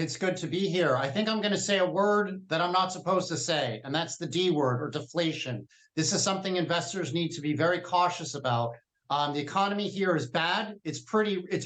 It's good to be here. I think I'm going to say a word that I'm not supposed to say, and that's the D word, or deflation. This is something investors need to be very cautious about. The economy here is bad. It's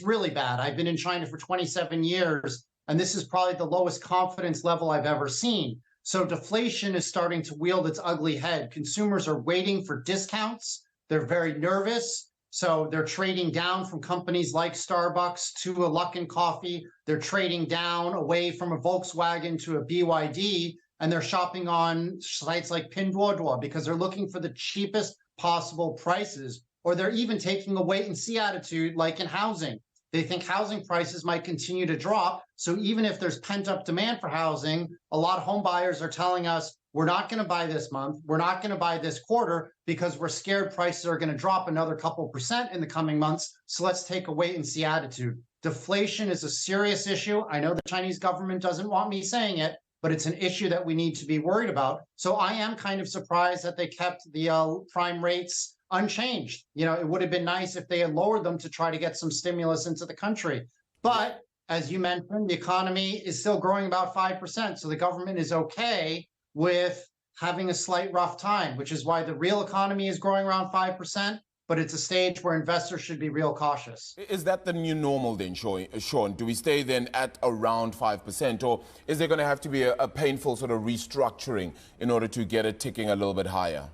really bad. I've been in China for 27 years, and this is probably the lowest confidence level I've ever seen. So deflation is starting to wield its ugly head. Consumers are waiting for discounts. They're very nervous. So they're trading down from companies like Starbucks to a Luckin Coffee. They're trading down away from a Volkswagen to a BYD, and they're shopping on sites like Pinduoduo because they're looking for the cheapest possible prices, or they're even taking a wait and see attitude like in housing. They think housing prices might continue to drop. So even if there's pent up demand for housing, a lot of home buyers are telling us, we're not going to buy this month. We're not going to buy this quarter because we're scared prices are going to drop another couple percent in the coming months. So let's take a wait and see attitude. Deflation is a serious issue. I know the Chinese government doesn't want me saying it, but it's an issue that we need to be worried about. So I am kind of surprised that they kept the prime rates unchanged. It would have been nice if they had lowered them to try to get some stimulus into the country. But as you mentioned, the economy is still growing about 5%. So the government is okay with having a slight rough time, which is why the real economy is growing around 5%. But it's a stage where investors should be real cautious. Is that the new normal then, Sean? Do we stay then at around 5%? Or is there going to have to be a painful sort of restructuring in order to get it ticking a little bit higher?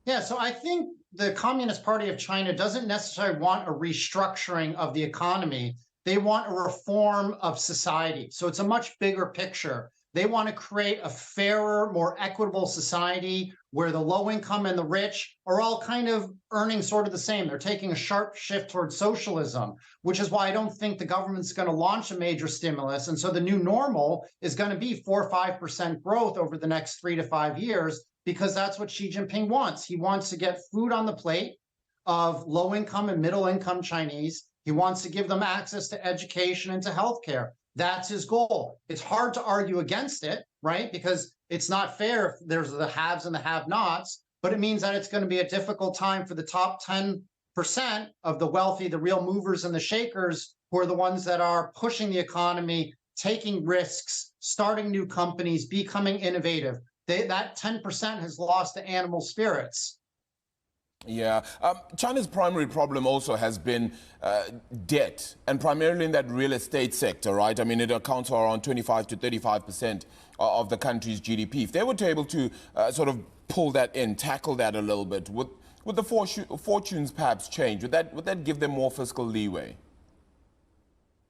Yeah, so I think the Communist Party of China doesn't necessarily want a restructuring of the economy. They want a reform of society. So it's a much bigger picture. They want to create a fairer, more equitable society where the low income and the rich are all kind of earning sort of the same. They're taking a sharp shift towards socialism, which is why I don't think the government's going to launch a major stimulus. And so the new normal is going to be 4 or 5% growth over the next 3 to 5 years, because that's what Xi Jinping wants. He wants to get food on the plate of low income and middle income Chinese. He wants to give them access to education and to healthcare. That's his goal. It's hard to argue against it, right? Because it's not fair if there's the haves and the have-nots, but it means that it's going to be a difficult time for the top 10% of the wealthy, the real movers and the shakers, who are the ones that are pushing the economy, taking risks, starting new companies, becoming innovative. That 10% has lost the animal spirits. Yeah. China's primary problem also has been debt, and primarily in that real estate sector, right? I mean, it accounts for around 25 to 35% of the country's GDP. If they were able to sort of pull that in, tackle that a little bit, would the fortunes perhaps change? Would that give them more fiscal leeway?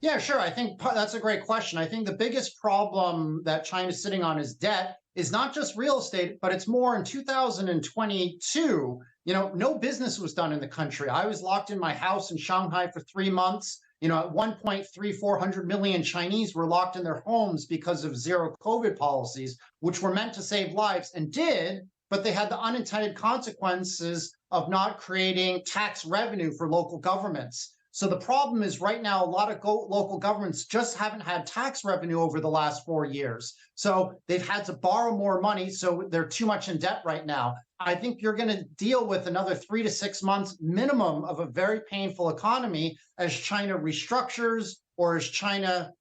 Yeah, sure. I think that's a great question. I think the biggest problem that China's sitting on is debt. Is not just real estate, but it's more in 2022. No business was done in the country. I was locked in my house in Shanghai for 3 months. At 1.34 million Chinese were locked in their homes because of zero COVID policies, which were meant to save lives and did, but they had the unintended consequences of not creating tax revenue for local governments. So the problem is right now, a lot of local governments just haven't had tax revenue over the last 4 years. So they've had to borrow more money. So they're too much in debt right now. I think you're going to deal with another 3 to 6 months minimum of a very painful economy as China restructures, or as China,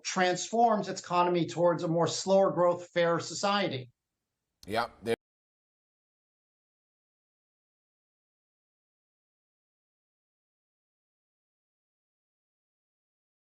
transforms its economy towards a more slower growth, fairer society. Yeah.